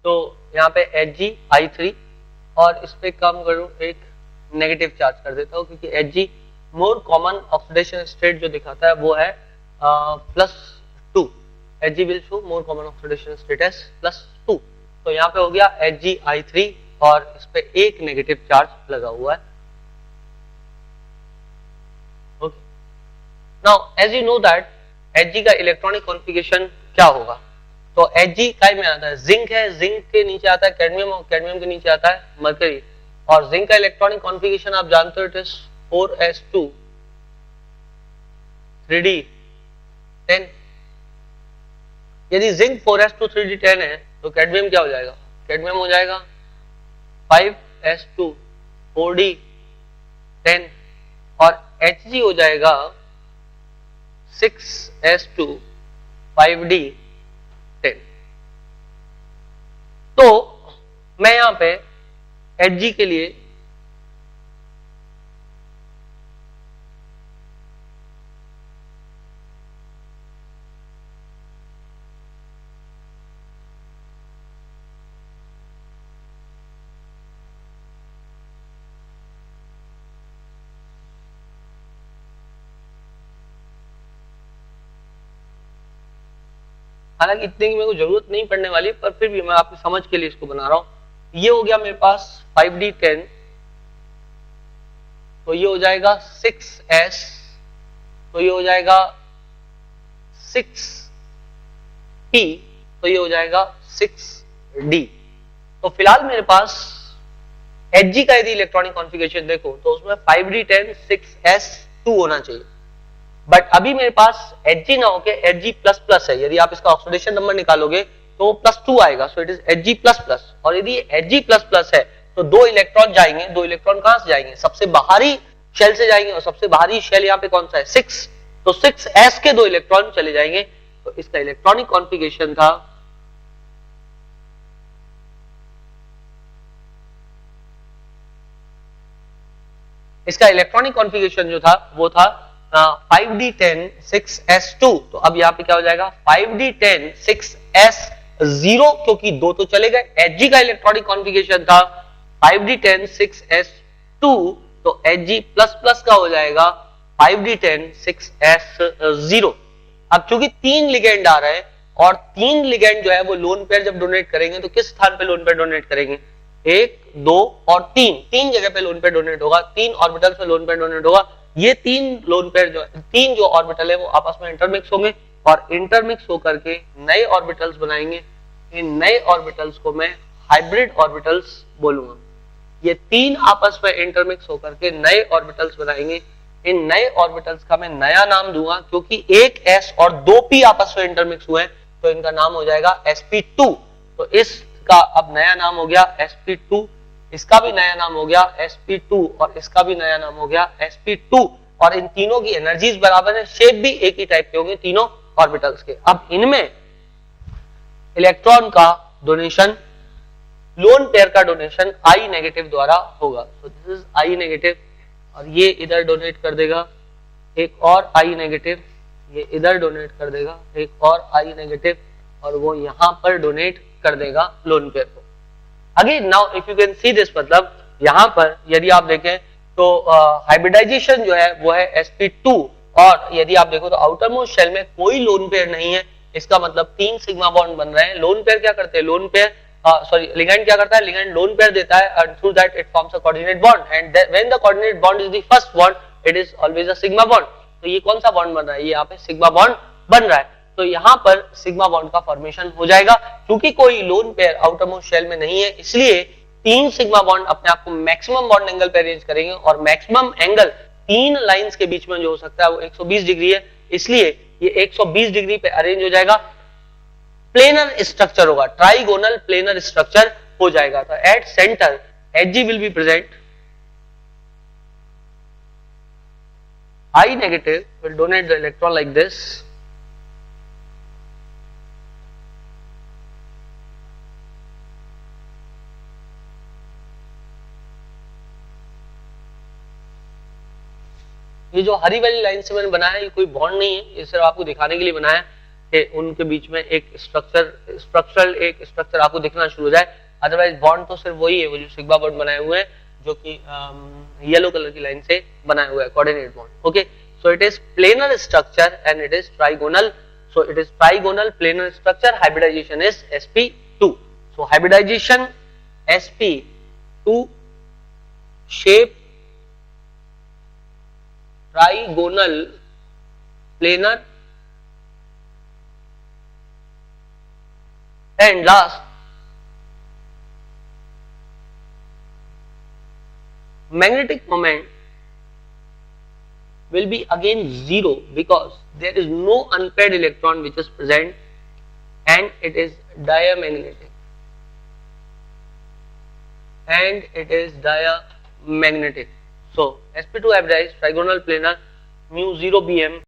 तो यहाँ पे Hg और इस पे काम करूँ एक नेगेटिव चार्ज कर देता हूँ, क्योंकि Hg more common oxidation state जो दिखाता है वो है +2। Hg will show more common oxidation state as +2। तो यहाँ पे हो गया Hgi3 और इस पे एक नेगेटिव चार्ज लगा हुआ है। Okay, now as you know that Hg का इलेक्ट्रॉनिक कॉन्फ़िगरेशन क्या होगा, तो Hg काय में आता है, जिंक है, जिंक के नीचे आता है कैडमियम और कैडमियम के नीचे आता है मरकरी, और जिंक का इलेक्ट्रॉनिक कॉन्फ़िगरेशन आप जानते हो इट इज 4s2 3d10। यदि जिंक 4s2 3d10 है तो कैडमियम क्या हो जाएगा, कैडमियम हो जाएगा 5s2 4d10 और Hg हो जाएगा 6s2 5d10। तो मैं यहां पे Hg के लिए हालांकि इतने की मेरे को जरूरत नहीं पड़ने वाली, पर फिर भी मैं आपकी समझ के लिए इसको बना रहा हूं। ये हो गया मेरे पास 5d10, तो ये हो जाएगा 6s, तो ये हो जाएगा 6p, तो ये हो जाएगा 6d। तो फिलहाल मेरे पास Hg का यदि इलेक्ट्रॉनिक कॉन्फ़िगरेशन देखो तो उसमें 5d10 6s2 होना चाहिए, बट अभी मेरे पास Hg ना होके Hg++ है। यदि आप इसका ऑक्सीडेशन नंबर निकालोगे तो +2 आएगा, सो इट इज Hg++। और यदि Hg++ है तो दो इलेक्ट्रॉन जाएंगे, दो इलेक्ट्रॉन कहां से जाएंगे, सबसे बाहरी शेल से जाएंगे, और सबसे बाहरी शेल यहाँ पे कौन सा है 6, तो 6s के दो इलेक्ट्रॉन चले जाएंगे। तो इसका इलेक्ट्रॉनिक कॉन्फ़िगरेशन था इसका इलेक्ट्रॉनिक कॉन्फ़िगरेशन जो था वो था 5d10 6s2। तो अब यहाँ पे क्या हो जाएगा 5d10 6s0, क्योंकि दो तो चले गए। Hg का इलेक्ट्रॉनिक कॉन्फ़िगरेशन था 5d10 6s2, तो Hg++ का हो जाएगा 5d10 6s0। अब चूंकि 3 लिगेंड आ रहे हैं और 3 लिगेंड जो है वो लोन पेयर जब डोनेट करेंगे तो किस स्थान पे लोन पेयर डोनेट करेंगे, 1 2 और 3 जगह पे लोन पेयर डोनेट होगा, 3 ऑर्बिटल पे लोन पेयर डोनेट होगा। ये 3 लोन पेयर जो 3 जो ऑर्बिटल है वो आपस में इंटरमिक्स होंगे और इंटरमिक्स होकर के नए ऑर्बिटल्स बनाएंगे। इन नए ऑर्बिटल्स को मैं हाइब्रिड ऑर्बिटल्स बोलूंगा। ये 3 आपस में इंटरमिक्स होकर के नए ऑर्बिटल्स बनाएंगे। इन नए ऑर्बिटल्स का मैं नया नाम दूंगा, क्योंकि एक s और 2p आपस में इंटरमिक्स हुए हैं तो इनका नाम हो जाएगा sp2। तो इसका अब नया नाम हो गया sp2, इसका भी नया नाम हो गया sp2 और इसका भी नया नाम हो गया sp2। और इन तीनों की एनर्जीज बराबर है, शेप भी एक ही टाइप के होंगे तीनों ऑर्बिटल्स के। अब इनमें इलेक्ट्रॉन का डोनेशन, लोन पेयर का डोनेशन I नेगेटिव द्वारा होगा। तो दिस इज I नेगेटिव और ये इधर डोनेट कर देगा एक और I नेगेटिव, ये इधर डोनेट कर देगा एक और I नेगेटिव, और वो यहां पर डोनेट कर देगा लोन पेयर को। Again now if you can see this, मतलब यहां पर यदि आप देखें तो हाइब्रिडाइजेशन जो है वो है sp2, और यदि आप देखो तो आउटर मोस्ट शेल में कोई लोन पेयर नहीं है, इसका मतलब 3 सिग्मा बॉन्ड बन रहे हैं। लोन पेयर क्या करते हैं, लोन पेयर लिगेंड क्या करता है, लिगेंड लोन पेयर देता है and through that it forms a coordinate bond, and when the coordinate bond is the first bond it is always a sigma bond। तो ये कौन सा बॉन्ड बन रहा है, ये यहाँ पे सिग्मा बॉन्ड बन रहा है। तो यहाँ पर सिग्मा बॉन्ड का फॉर्मेशन हो जाएगा। क्योंकि कोई lone pair outermost shell में नहीं है, इसलिए 3 सिग्मा बॉन्ड अपने आप को मैक्सिमम बॉन्ड एंगल पे अरेंज करेंगे, और मैक्सिमम एंगल 3 लाइंस के बीच में जो हो सकता है वो 120 डिग्री है, इसलिए ये 120 डिग्री पे अरेंज हो जाएगा। प्लेनर स्ट्रक्चर होगा, ट्राइगोनल प्लेनर स्ट्रक्चर हो जाएगा। तो at centre Hg will be present, I negative will donate the electron like this, ये जो हरी वाली लाइन से मैंने बनाया है ये कोई बॉन्ड नहीं है, ये सिर्फ आपको दिखाने के लिए बनाया है। के उनके बीच में एक स्ट्रक्चर आपको दिखना शुरू हो जाए। अदरवाइज बॉन्ड तो सिर्फ वही है, वो जो सिग्मा बॉन्ड बनाए हुए हैं जो कि येलो कलर की लाइन से बनाया हुआ है, coordinate bond. Okay, so it is planar structure and it is trigonal. So it is trigonal planar structure, hybridisation is sp2। सो hybridisation sp2 shape trigonal planar, and last magnetic moment will be again zero because there is no unpaired electron which is present and it is diamagnetic, So sp2 hybridized trigonal planar mu 0 bm